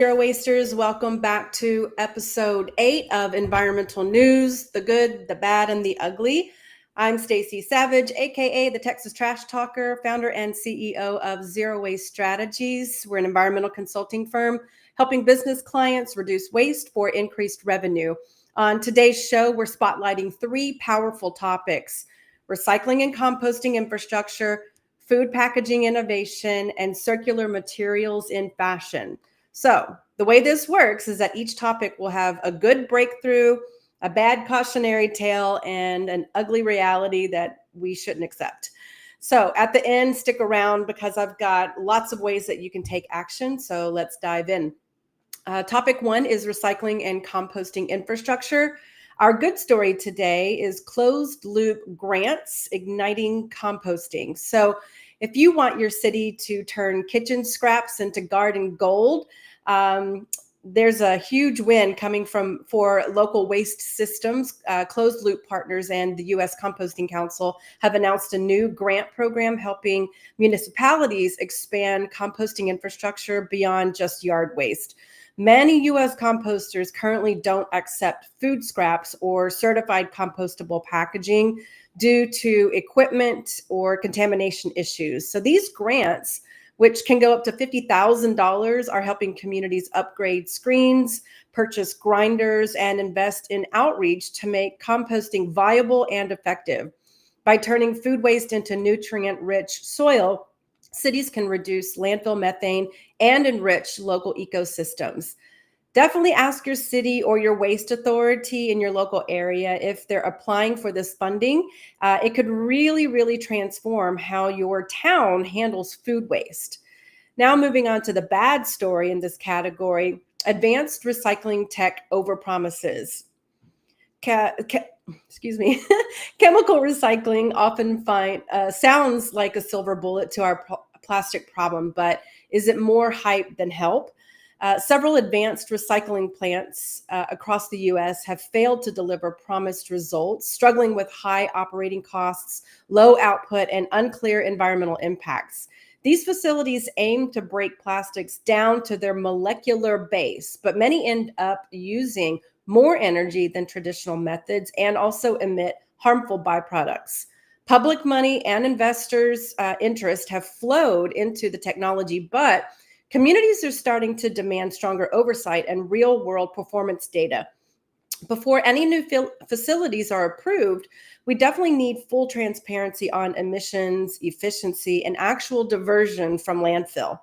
Zero Wasters, welcome back to episode 8 of Environmental News, the good, the bad, and the ugly. I'm Stacy Savage, aka the Texas Trash Talker, founder and CEO of Zero Waste Strategies. We're an environmental consulting firm helping business clients reduce waste for increased revenue. On today's show, we're spotlighting 3 powerful topics: recycling and composting infrastructure, food packaging innovation, and circular materials in fashion. So the way this works is that each topic will have a good breakthrough, a bad cautionary tale, and an ugly reality that we shouldn't accept. So at the end, stick around because I've got lots of ways that you can take action. So let's dive in. Topic 1 is recycling and composting infrastructure. Our good story today is closed loop grants igniting composting. So if you want your city to turn kitchen scraps into garden gold, there's a huge win coming for local waste systems. Closed loop partners and the U.S. Composting Council have announced a new grant program helping municipalities expand composting infrastructure beyond just yard waste. Many U.S. composters currently don't accept food scraps or certified compostable packaging due to equipment or contamination issues. So these grants, which can go up to $50,000, are helping communities upgrade screens, purchase grinders, and invest in outreach to make composting viable and effective. By turning food waste into nutrient-rich soil, cities can reduce landfill methane and enrich local ecosystems. Definitely ask your city or your waste authority in your local area if they're applying for this funding. It could really transform how your town handles food waste. Now moving on to the bad story in this category, advanced recycling tech overpromises. Excuse me. Chemical recycling often sounds like a silver bullet to our plastic problem, but is it more hype than help? Several advanced recycling plants across the U.S. have failed to deliver promised results, struggling with high operating costs, low output, and unclear environmental impacts. These facilities aim to break plastics down to their molecular base, but many end up using more energy than traditional methods and also emit harmful byproducts. Public money and investors' interest have flowed into the technology, but communities are starting to demand stronger oversight and real-world performance data. Before any new facilities are approved, we definitely need full transparency on emissions, efficiency, and actual diversion from landfill.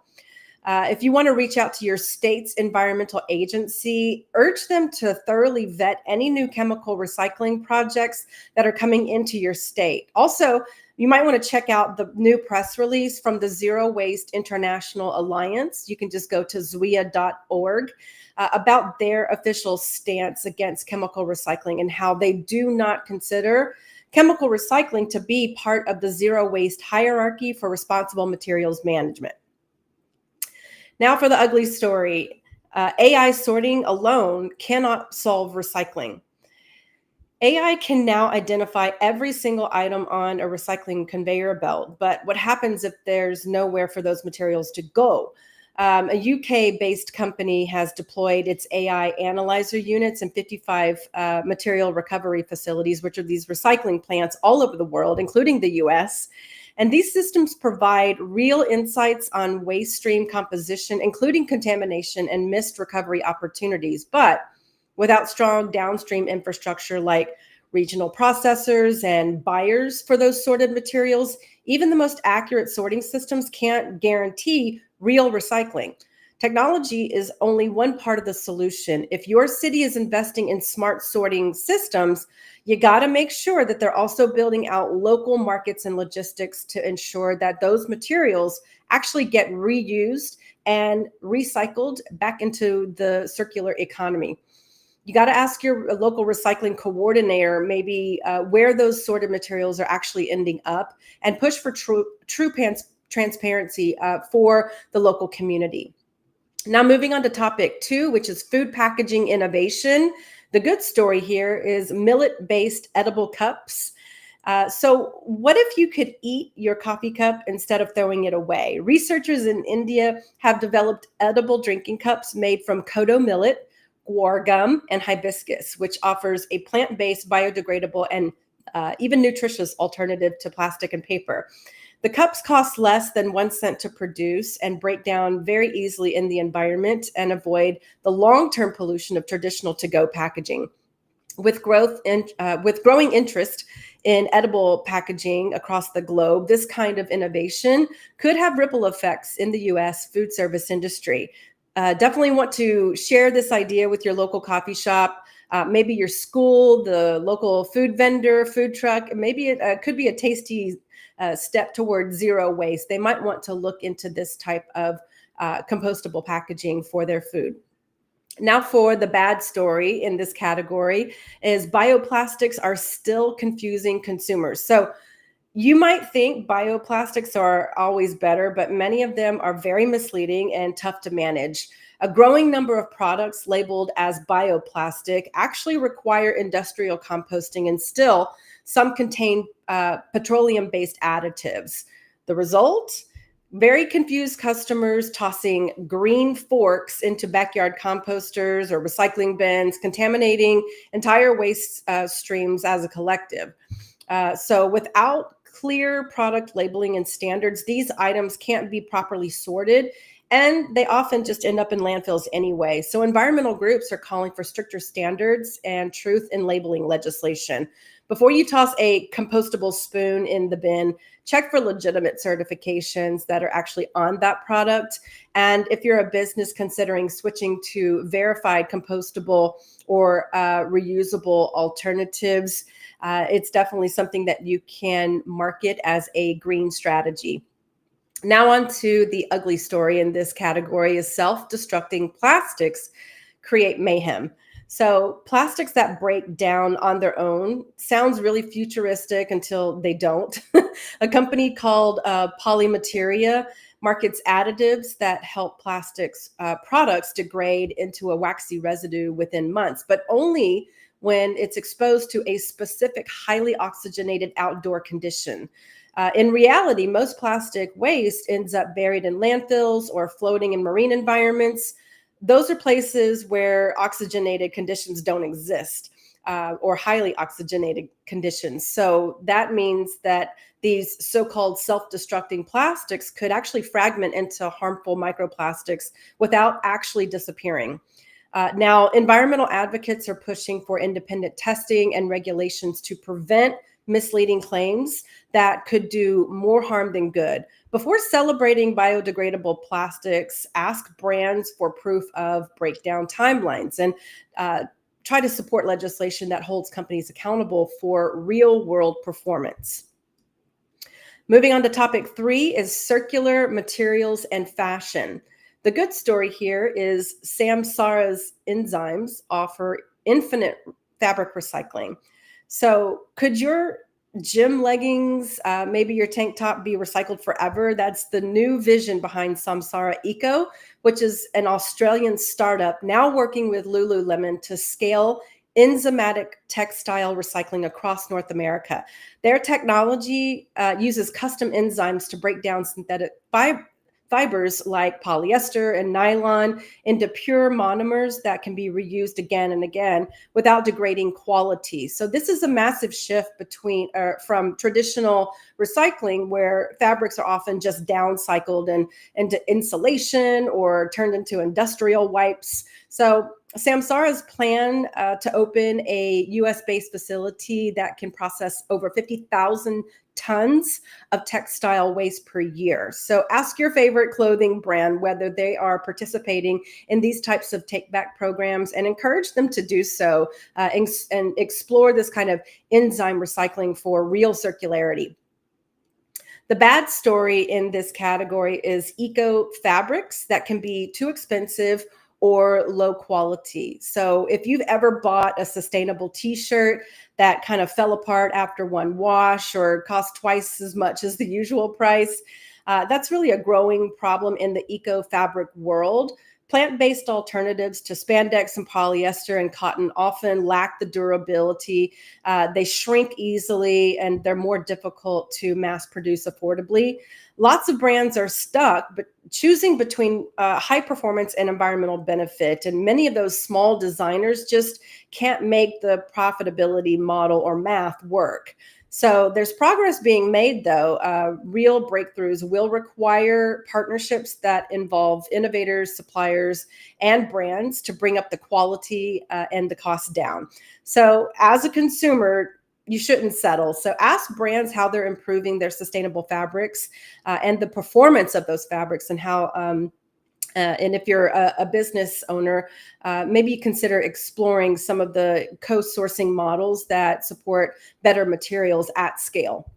If you want to reach out to your state's environmental agency, urge them to thoroughly vet any new chemical recycling projects that are coming into your state. Also, you might want to check out the new press release from the Zero Waste International Alliance. You can just go to zwia.org about their official stance against chemical recycling and how they do not consider chemical recycling to be part of the zero waste hierarchy for responsible materials management. Now for the ugly story. AI sorting alone cannot solve recycling. AI can now identify every single item on a recycling conveyor belt, but what happens if there's nowhere for those materials to go? A UK-based company has deployed its AI analyzer units in 55 material recovery facilities, which are these recycling plants all over the world, including the US. And these systems provide real insights on waste stream composition, including contamination and missed recovery opportunities. But without strong downstream infrastructure like regional processors and buyers for those sorted materials, even the most accurate sorting systems can't guarantee real recycling. Technology is only one part of the solution. If your city is investing in smart sorting systems, you got to make sure that they're also building out local markets and logistics to ensure that those materials actually get reused and recycled back into the circular economy. You got to ask your local recycling coordinator maybe where those sorted materials are actually ending up, and push for true transparency for the local community. Now moving on to topic 2, which is food packaging innovation. The good story here is millet-based edible cups. So, what if you could eat your coffee cup instead of throwing it away? Researchers in India have developed edible drinking cups made from kodo millet, guar gum, and hibiscus, which offers a plant based, biodegradable, and even nutritious alternative to plastic and paper. The cups cost less than 1 cent to produce and break down very easily in the environment and avoid the long term pollution of traditional to go packaging. With growing interest in edible packaging across the globe, this kind of innovation could have ripple effects in the U.S. food service industry. Definitely want to share this idea with your local coffee shop, maybe your school, the local food vendor, food truck. Maybe it could be a tasty step towards zero waste. They might want to look into this type of compostable packaging for their food. Now, for the bad story in this category is bioplastics are still confusing consumers. So you might think bioplastics are always better, but many of them are very misleading and tough to manage. A growing number of products labeled as bioplastic actually require industrial composting, and still some contain petroleum-based additives. The result? Very confused customers tossing green forks into backyard composters or recycling bins, contaminating entire waste streams as a collective. So without clear product labeling and standards, these items can't be properly sorted, and they often just end up in landfills anyway. So environmental groups are calling for stricter standards and truth in labeling legislation. Before you toss a compostable spoon in the bin, check for legitimate certifications that are actually on that product. And if you're a business considering switching to verified compostable or reusable alternatives, it's definitely something that you can market as a green strategy. Now on to the ugly story in this category is self-destructing plastics create mayhem. So plastics that break down on their own sounds really futuristic until they don't. A company called Polymateria markets additives that help plastics products degrade into a waxy residue within months, but only when it's exposed to a specific highly oxygenated outdoor condition. In reality, most plastic waste ends up buried in landfills or floating in marine environments. Those are places where oxygenated conditions don't exist, or highly oxygenated conditions. So that means that these so-called self-destructing plastics could actually fragment into harmful microplastics without actually disappearing. Now, environmental advocates are pushing for independent testing and regulations to prevent misleading claims that could do more harm than good. Before celebrating biodegradable plastics, ask brands for proof of breakdown timelines and try to support legislation that holds companies accountable for real world performance. Moving on to topic 3 is circular materials and fashion. The good story here is Samsara's enzymes offer infinite fabric recycling. So could your gym leggings, maybe your tank top be recycled forever? That's the new vision behind Samsara Eco, which is an Australian startup now working with Lululemon to scale enzymatic textile recycling across North America. Their technology uses custom enzymes to break down synthetic fibers like polyester and nylon into pure monomers that can be reused again and again without degrading quality. So this is a massive shift from traditional recycling, where fabrics are often just downcycled and into insulation or turned into industrial wipes. So Samsara's plan to open a US-based facility that can process over 50,000 tons of textile waste per year. So ask your favorite clothing brand whether they are participating in these types of take-back programs, and encourage them to do so and explore this kind of enzyme recycling for real circularity. The bad story in this category is eco fabrics that can be too expensive or low quality. So if you've ever bought a sustainable t-shirt that kind of fell apart after one wash or cost twice as much as the usual price, that's really a growing problem in the eco fabric world. Plant-based alternatives to spandex and polyester and cotton often lack the durability. They shrink easily and they're more difficult to mass produce affordably. Lots of brands are stuck, but choosing between high performance and environmental benefit. And many of those small designers just can't make the profitability model or math work. So there's progress being made, though. Real breakthroughs will require partnerships that involve innovators, suppliers, and brands to bring up the quality and the cost down. So as a consumer, you shouldn't settle. So ask brands how they're improving their sustainable fabrics and the performance of those fabrics and how and if you're a business owner, maybe you consider exploring some of the co-sourcing models that support better materials at scale.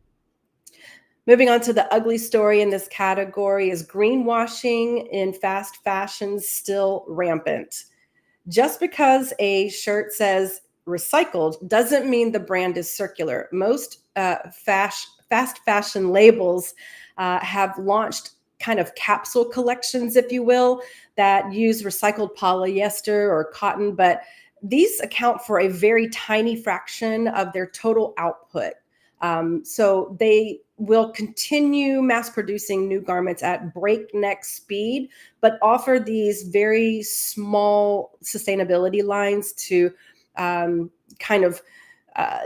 Moving on to the ugly story in this category is greenwashing in fast fashion still rampant. Just because a shirt says recycled doesn't mean the brand is circular. Most fast fashion labels have launched kind of capsule collections, if you will, that use recycled polyester or cotton, but these account for a very tiny fraction of their total output. So they will continue mass producing new garments at breakneck speed, but offer these very small sustainability lines to kind of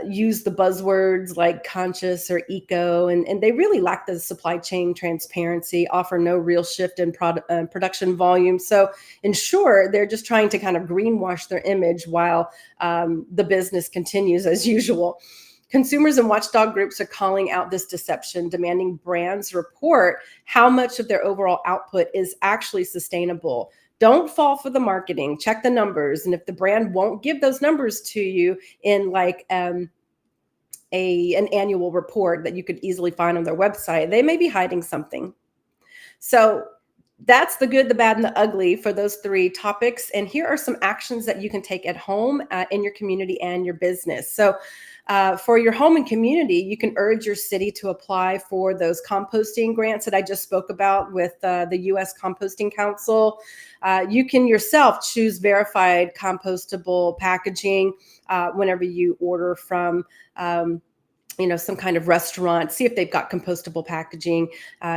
use the buzzwords like conscious or eco, and they really lack the supply chain transparency, offer no real shift in production volume. So in short, they're just trying to kind of greenwash their image while the business continues as usual. Consumers and watchdog groups are calling out this deception, demanding brands report how much of their overall output is actually sustainable. Don't fall for the marketing. Check the numbers. And if the brand won't give those numbers to you in like an annual report that you could easily find on their website, they may be hiding something. So that's the good, the bad, and the ugly for those three topics. And here are some actions that you can take at home, in your community and your business. So for your home and community, you can urge your city to apply for those composting grants that I just spoke about with the U.S. Composting Council. You can yourself choose verified compostable packaging whenever you order from some kind of restaurant. See if they've got compostable packaging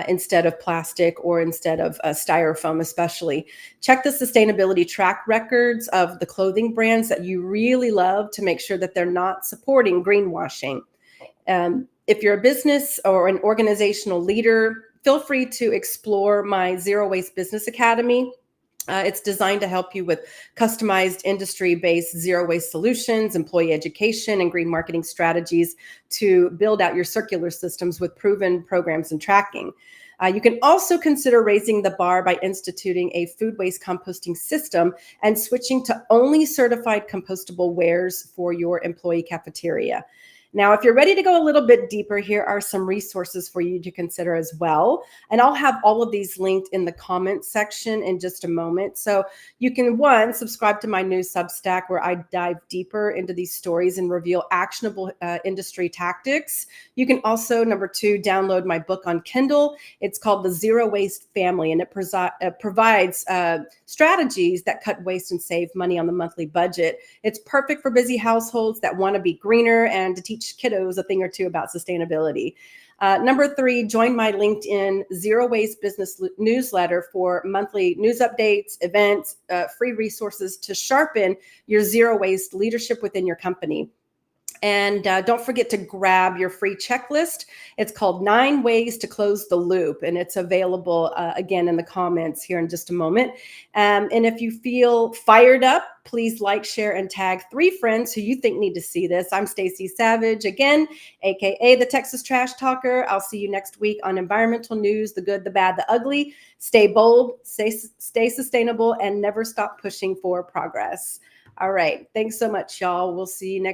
instead of plastic or instead of styrofoam, especially. Check the sustainability track records of the clothing brands that you really love to make sure that they're not supporting greenwashing. If you're a business or an organizational leader, feel free to explore my Zero Waste Business Academy. It's designed to help you with customized industry-based zero waste solutions, employee education, and green marketing strategies to build out your circular systems with proven programs and tracking. You can also consider raising the bar by instituting a food waste composting system and switching to only certified compostable wares for your employee cafeteria. Now, if you're ready to go a little bit deeper, here are some resources for you to consider as well. And I'll have all of these linked in the comments section in just a moment. So you can, one, subscribe to my new Substack where I dive deeper into these stories and reveal actionable industry tactics. You can also, number two, download my book on Kindle. It's called The Zero Waste Family, and it provides strategies that cut waste and save money on the monthly budget. It's perfect for busy households that want to be greener and to teach kiddos a thing or two about sustainability. Number three, join my LinkedIn Zero Waste Business newsletter for monthly news updates, events, free resources to sharpen your zero waste leadership within your company. And don't forget to grab your free checklist. It's called 9 Ways to Close the Loop, and it's available again in the comments here in just a moment. And if you feel fired up, please like, share, and tag 3 friends who you think need to see this. I'm Stacey Savage, again, aka the Texas Trash Talker. I'll see you next week on environmental news, the good, the bad, the ugly. Stay bold, stay sustainable, and never stop pushing for progress. All right. Thanks so much, y'all. We'll see you next